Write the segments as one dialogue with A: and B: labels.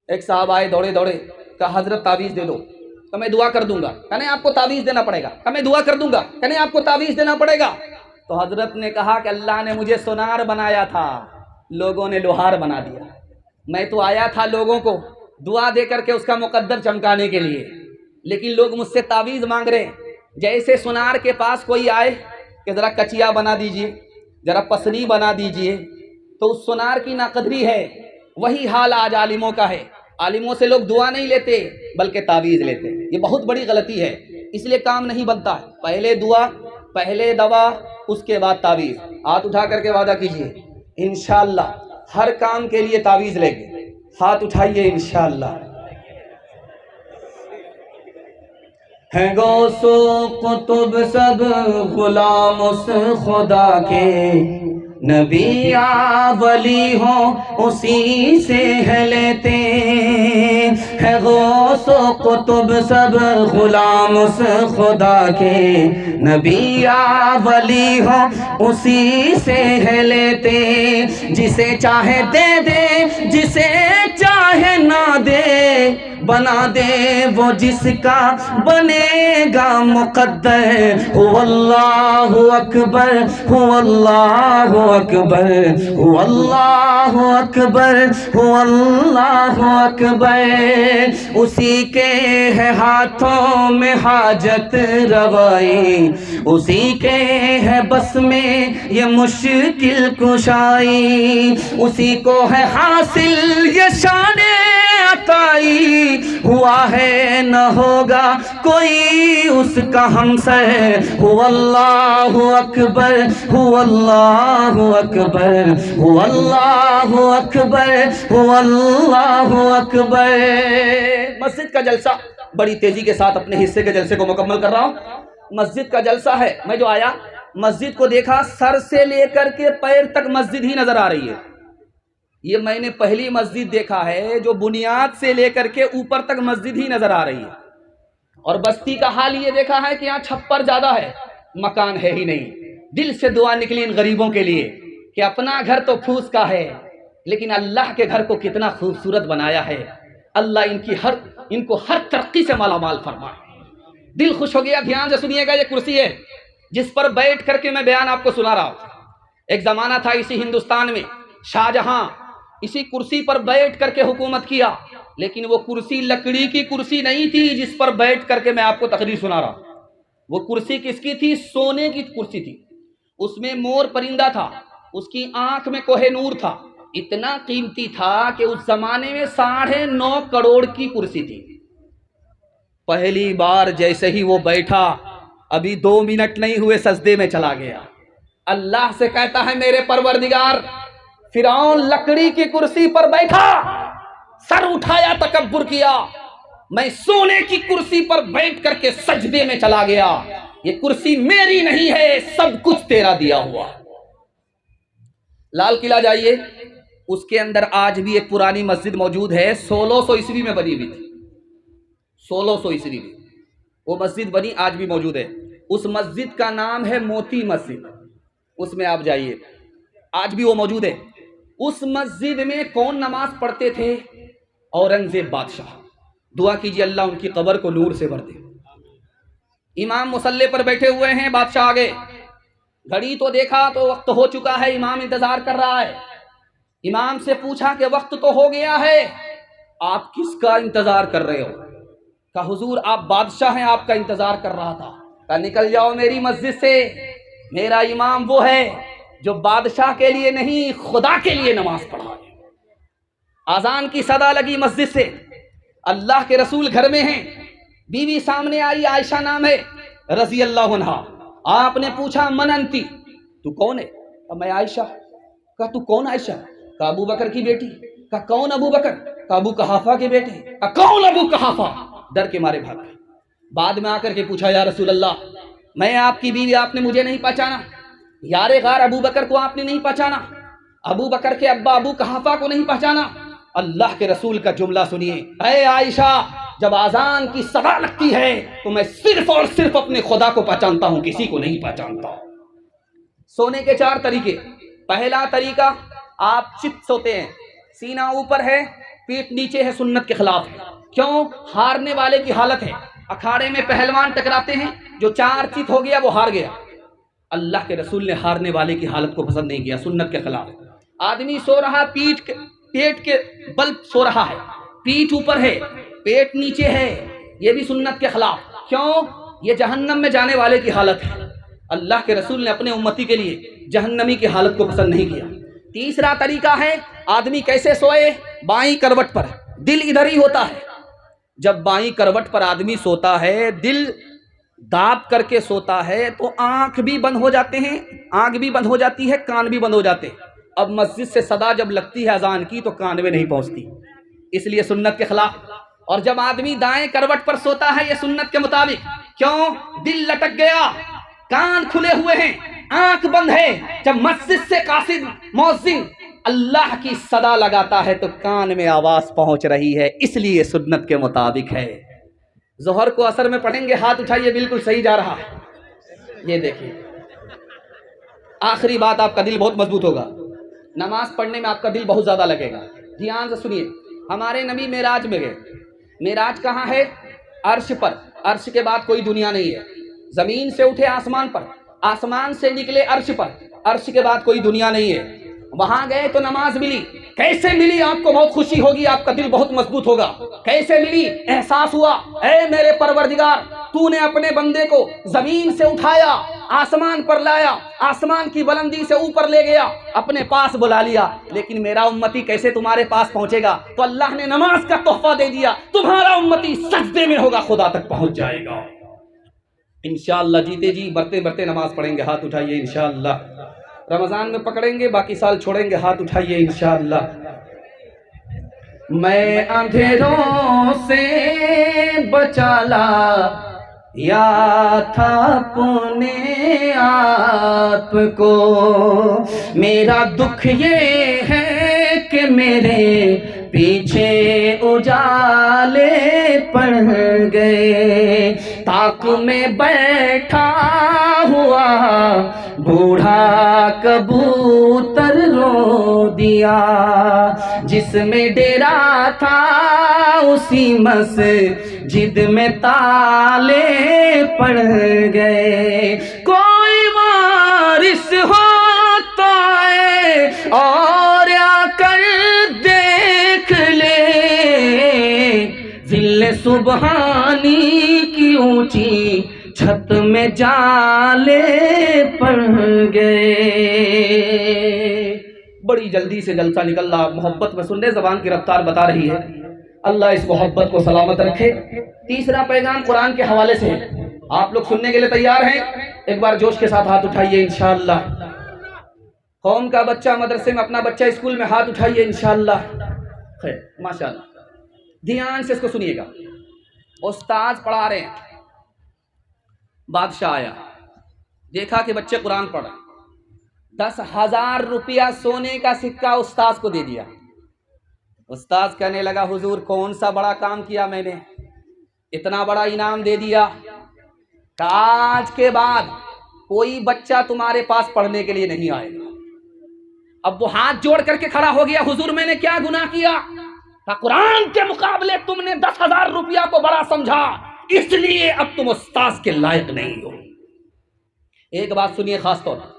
A: ایک صاحب آئے دوڑے دوڑے، کہا حضرت تعویذ دے دو، تو میں دعا کر دوں گا۔ کہ نہیں آپ کو تعویذ دینا پڑے گا۔ کہ میں دعا کر دوں گا۔ کہ نہیں آپ کو تعویذ دینا پڑے گا۔ تو حضرت نے کہا کہ اللہ نے مجھے سونار بنایا تھا، لوگوں نے لوہار بنا دیا۔ میں تو آیا تھا لوگوں کو دعا دے کر کے اس کا مقدر چمکانے کے لیے، لیکن لوگ مجھ سے تعویذ مانگ رہے ہیں۔ جیسے سونار کے پاس کوئی آئے کہ ذرا کچیا بنا دیجئے، ذرا پسری بنا دیجئے، تو اس سونار کی ناقدری ہے۔ وہی حال آج عالموں کا ہے۔ عالموں سے لوگ دعا نہیں لیتے بلکہ تعویذ لیتے۔ یہ بہت بڑی غلطی ہے، اس لیے کام نہیں بنتا ہے۔ پہلے دعا، پہلے دوا، اس کے بعد تعویذ۔ ہاتھ اٹھا کر کے وعدہ کیجئے انشاءاللہ ہر کام کے لیے تعویذ لیں گے۔ ہاتھ اٹھائیے انشاءاللہ۔ ہے غوث و قطب سب غلام اس خدا کے، نبی یا ولی ہوں اسی سے ہے لیتے۔ ہے غوث و قطب سب غلام اس خدا کے، نبی یا ولی ہوں اسی سے ہے لیتے۔ جسے چاہے دے دے، جسے چاہے نہ دے، بنا دے وہ جس کا بنے گا مقدر۔ هو اللہ اکبر، هو اللہ اکبر، هو اللہ اکبر، هو اللہ اکبر۔ اسی کے ہے ہاتھوں میں حاجت روائی، اسی کے ہے بس میں یہ مشکل کشائی، اسی کو ہے حاصل یہ شان عطائی۔ ہوا ہے نہ ہوگا کوئی اس کا ہمسر۔ هو اللہ اکبر، هو اللہ اکبر، هو اللہ اکبر، هو اللہ اکبر۔ مسجد کا جلسہ، بڑی تیزی کے ساتھ اپنے حصے کے جلسے کو مکمل کر رہا ہوں۔ مسجد کا جلسہ ہے، میں جو آیا مسجد کو دیکھا، سر سے لے کر کے پیر تک مسجد ہی نظر آ رہی ہے۔ یہ میں نے پہلی مسجد دیکھا ہے جو بنیاد سے لے کر کے اوپر تک مسجد ہی نظر آ رہی ہے۔ اور بستی کا حال یہ دیکھا ہے کہ یہاں چھپر زیادہ ہے، مکان ہے ہی نہیں۔ دل سے دعا نکلی ان غریبوں کے لیے کہ اپنا گھر تو پھوس کا ہے، لیکن اللہ کے گھر کو کتنا خوبصورت بنایا ہے۔ اللہ ان کو ہر ترقی سے مالا مال فرمائے۔ دل خوش ہو گیا۔ دھیان سے سنیے گا، یہ کرسی ہے جس پر بیٹھ کر کے میں بیان آپ کو سنا رہا ہوں۔ ایک زمانہ تھا اسی ہندوستان میں، شاہ جہاں اسی کرسی پر بیٹھ کر کے حکومت کیا، لیکن وہ کرسی لکڑی کی کرسی نہیں تھی جس پر بیٹھ کر کے میں آپ کو تقریر سنا رہا ہوں۔ وہ کرسی کس کی تھی؟ سونے کی کرسی تھی۔ اس میں مور پرندہ تھا، اس کی آنکھ میں کوہ نور تھا۔ اتنا قیمتی تھا کہ اس زمانے میں 9.5 کروڑ کی کرسی تھی۔ پہلی بار جیسے ہی وہ بیٹھا، ابھی 2 منٹ نہیں ہوئے سجدے میں چلا گیا۔ اللہ سے کہتا ہے میرے پروردگار، فرعون لکڑی کی کرسی پر بیٹھا، سر اٹھایا، تکبر کیا، میں سونے کی کرسی پر بیٹھ کر کے سجدے میں چلا گیا۔ یہ کرسی میری نہیں ہے، سب کچھ تیرا دیا ہوا۔ لال قلعہ جائیے، اس کے اندر آج بھی ایک پرانی مسجد موجود ہے، 1600 عیسوی میں بنی ہوئی تھی۔ 1600 عیسوی میں وہ مسجد بنی، آج بھی موجود ہے۔ اس مسجد کا نام ہے موتی مسجد۔ اس میں آپ جائیے، آج بھی وہ موجود ہے۔ اس مسجد میں کون نماز پڑھتے تھے؟ اورنگزیب بادشاہ۔ دعا کیجیے اللہ ان کی قبر کو نور سے بھر دے۔ امام مصلی پر بیٹھے ہوئے ہیں، بادشاہ آگے، گھڑی تو دیکھا تو وقت ہو چکا ہے، امام انتظار کر رہا ہے۔ امام سے پوچھا کہ وقت تو ہو گیا ہے، آپ کس کا انتظار کر رہے ہو؟ کہا حضور آپ بادشاہ ہیں، آپ کا انتظار کر رہا تھا۔ کہا نکل جاؤ میری مسجد سے، میرا امام وہ ہے جو بادشاہ کے لیے نہیں خدا کے لیے نماز پڑھا ہے۔ اذان کی صدا لگی مسجد سے، اللہ کے رسول گھر میں ہیں، بیوی سامنے آئی، عائشہ نام ہے رضی اللہ عنہا۔ آپ نے پوچھا من انتی، تو کون ہے؟ کہا میں عائشہ۔ کہا تو کون عائشہ؟ کہا ابو بکر کی بیٹی۔ کہا کون ابو بکر؟ کہا ابو قحافہ کے بیٹے۔ کہا کون ابو قحافہ؟ ڈر کے مارے بھاگ گئے۔ بعد میں آ کر کے پوچھا یا رسول اللہ میں آپ کی بیوی، آپ نے مجھے نہیں پہچانا؟ یار غار ابو بکر کو آپ نے نہیں پہچانا؟ ابو بکر کے ابا ابو قحافہ کو نہیں پہچانا؟ اللہ کے رسول کا جملہ سنیے، اے عائشہ جب اذان کی صدا لگتی ہے تو میں صرف اور صرف اپنے خدا کو پہچانتا ہوں، کسی کو نہیں پہچانتا۔ سونے کے 4 طریقے۔ پہلا طریقہ، آپ چت سوتے ہیں، سینہ اوپر ہے، پیٹ نیچے ہے سنت کے خلاف ہے. کیوں؟ ہارنے والے کی حالت ہے. اکھاڑے میں پہلوان ٹکراتے ہیں، جو 4 چیت ہو گیا وہ ہار گیا. اللہ کے رسول نے ہارنے والے کی حالت کو پسند نہیں کیا، سنت کے خلاف. آدمی سو رہا پیٹ کے بل سو رہا ہے، پیٹھ اوپر ہے پیٹ نیچے ہے، یہ بھی سنت کے خلاف. کیوں؟ یہ جہنم میں جانے والے کی حالت ہے. اللہ کے رسول نے اپنے امتی کے لیے جہنمی کی حالت کو پسند نہیں کیا. تیسرا طریقہ ہے آدمی کیسے سوئے؟ بائیں کروٹ پر، دل ادھر ہی ہوتا ہے. جب بائیں کروٹ پر آدمی سوتا ہے، دل داب کر کے سوتا ہے تو آنکھ بھی بند ہو جاتے ہیں، آنکھ بھی بند ہو جاتی ہے، کان بھی بند ہو جاتے ہیں. اب مسجد سے صدا جب لگتی ہے اذان کی تو کان میں نہیں پہنچتی، اس لیے سنت کے خلاف. اور جب آدمی دائیں کروٹ پر سوتا ہے یہ سنت کے مطابق. کیوں؟ دل لٹک گیا، کان کھلے ہوئے ہیں، آنکھ بند ہے. جب مسجد سے قاصد مؤذن اللہ کی صدا لگاتا ہے تو کان میں آواز پہنچ رہی ہے، اس لیے سنت کے مطابق ہے. ظہر کو عصر میں پڑھیں گے، ہاتھ اٹھائیے، بالکل صحیح جا رہا ہے. یہ دیکھیے آخری بات، آپ کا دل بہت مضبوط ہوگا، نماز پڑھنے میں آپ کا دل بہت زیادہ لگے گا. دھیان سے سنیے. ہمارے نبی معراج میں گئے. معراج کہاں ہے؟ عرش پر. عرش کے بعد کوئی دنیا نہیں ہے. زمین سے اٹھے آسمان پر، آسمان سے نکلے عرش پر، عرش کے بعد کوئی دنیا نہیں ہے. وہاں گئے تو نماز ملی. کیسے ملی؟ آپ کو بہت خوشی ہوگی، آپ کا دل بہت مضبوط ہوگا. کیسے ملی؟ احساس ہوا اے میرے پروردگار، تو نے اپنے بندے کو زمین سے اٹھایا، آسمان پر لایا، آسمان کی بلندی سے اوپر لے گیا، اپنے پاس بلا لیا، لیکن میرا امتی کیسے تمہارے پاس پہنچے گا؟ تو اللہ نے نماز کا تحفہ دے دیا، تمہارا امتی سجدے میں ہوگا، خدا تک پہنچ جائے گا. انشاءاللہ جیتے جی برتے برتے نماز پڑھیں گے، ہاتھ اٹھائیے انشاءاللہ. رمضان میں پکڑیں گے، باقی سال چھوڑیں گے، ہاتھ اٹھائیے انشاءاللہ. میں اندھیروں سے بچالا یا تھا اپنے آپ کو، میرا دکھ یہ ہے کہ میرے پیچھے اجالے پڑ گئے. تاک میں بیٹھا ہوا بوڑھا کبوتر رو دیا، جس میں ڈیرا تھا اسی مسجد میں تالے پڑ گئے. کوئی وارث ہوتا ہے اور آ کر دیکھ لے، ذل سبحانی کی اونچی چھت میں جالے پڑ گئے. بڑی جلدی سے جلسہ نکل رہا، محبت میں سننے زبان کی رفتار بتا رہی ہے. اللہ اس محبت کو سلامت رکھے. تیسرا پیغام قرآن کے حوالے سے ہے. آپ لوگ سننے کے لیے تیار ہیں؟ ایک بار جوش کے ساتھ ہاتھ اٹھائیے انشاءاللہ. قوم کا بچہ مدرسے میں، اپنا بچہ اسکول میں، ہاتھ اٹھائیے انشاءاللہ. خیر ماشاءاللہ. دھیان سے اس کو سنیے گا. استاد پڑھا رہے ہیں، بادشاہ آیا، دیکھا کہ بچے قرآن پڑھ رہے، 10,000 روپیہ سونے کا سکہ استاذ کو دے دیا. استاذ کہنے لگا حضور کون سا بڑا کام کیا میں نے، اتنا بڑا انعام دے دیا کہ آج کے بعد کوئی بچہ تمہارے پاس پڑھنے کے لیے نہیں آئے گا. اب وہ ہاتھ جوڑ کر کے کھڑا ہو گیا، حضور میں نے کیا گناہ کیا؟ کہ قرآن کے مقابلے تم نے 10,000 روپیہ کو بڑا سمجھا، اس لیے اب تم استاذ کے لائق نہیں ہو. ایک بات سنیے خاص طور پر،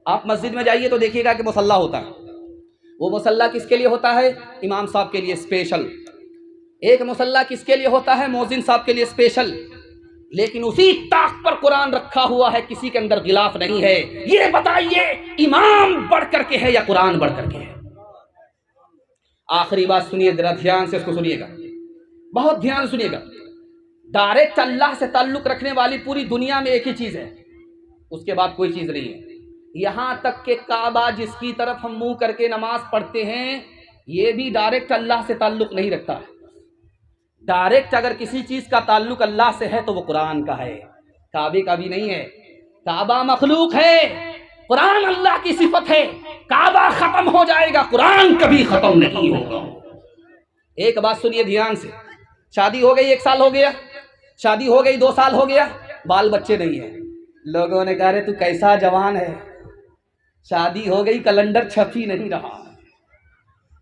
A: آپ مسجد میں جائیے تو دیکھیے گا کہ مصلی ہوتا ہے. وہ مصلی کس کے لیے ہوتا ہے؟ امام صاحب کے لیے اسپیشل. ایک مصلی کس کے لیے ہوتا ہے؟ مؤذن صاحب کے لیے اسپیشل. لیکن اسی طاق پر قرآن رکھا ہوا ہے، کسی کے اندر غلاف نہیں ہے. یہ بتائیے امام بڑھ کر کے ہے یا قرآن بڑھ کر کے ہے؟ آخری بات سنیے ذرا دھیان سے، اس کو سنیے گا، بہت دھیان سنیے گا. ڈائریکٹ اللہ سے تعلق رکھنے والی پوری دنیا میں ایک ہی چیز ہے، اس کے بعد کوئی چیز نہیں ہے. یہاں تک کہ کعبہ جس کی طرف ہم منہ کر کے نماز پڑھتے ہیں، یہ بھی ڈائریکٹ اللہ سے تعلق نہیں رکھتا. ڈائریکٹ اگر کسی چیز کا تعلق اللہ سے ہے تو وہ قرآن کا ہے، کعبے کا بھی نہیں ہے. کعبہ مخلوق ہے، قرآن اللہ کی صفت ہے. کعبہ ختم ہو جائے گا، قرآن کبھی ختم نہیں ہوگا. ایک بات سنیے دھیان سے. شادی ہو گئی 1 سال ہو گیا، شادی ہو گئی 2 سال ہو گیا، بال بچے نہیں ہیں. لوگوں نے کہا رے تو کیسا جوان ہے، شادی ہو گئی کیلنڈر چھپ ہی نہیں رہا.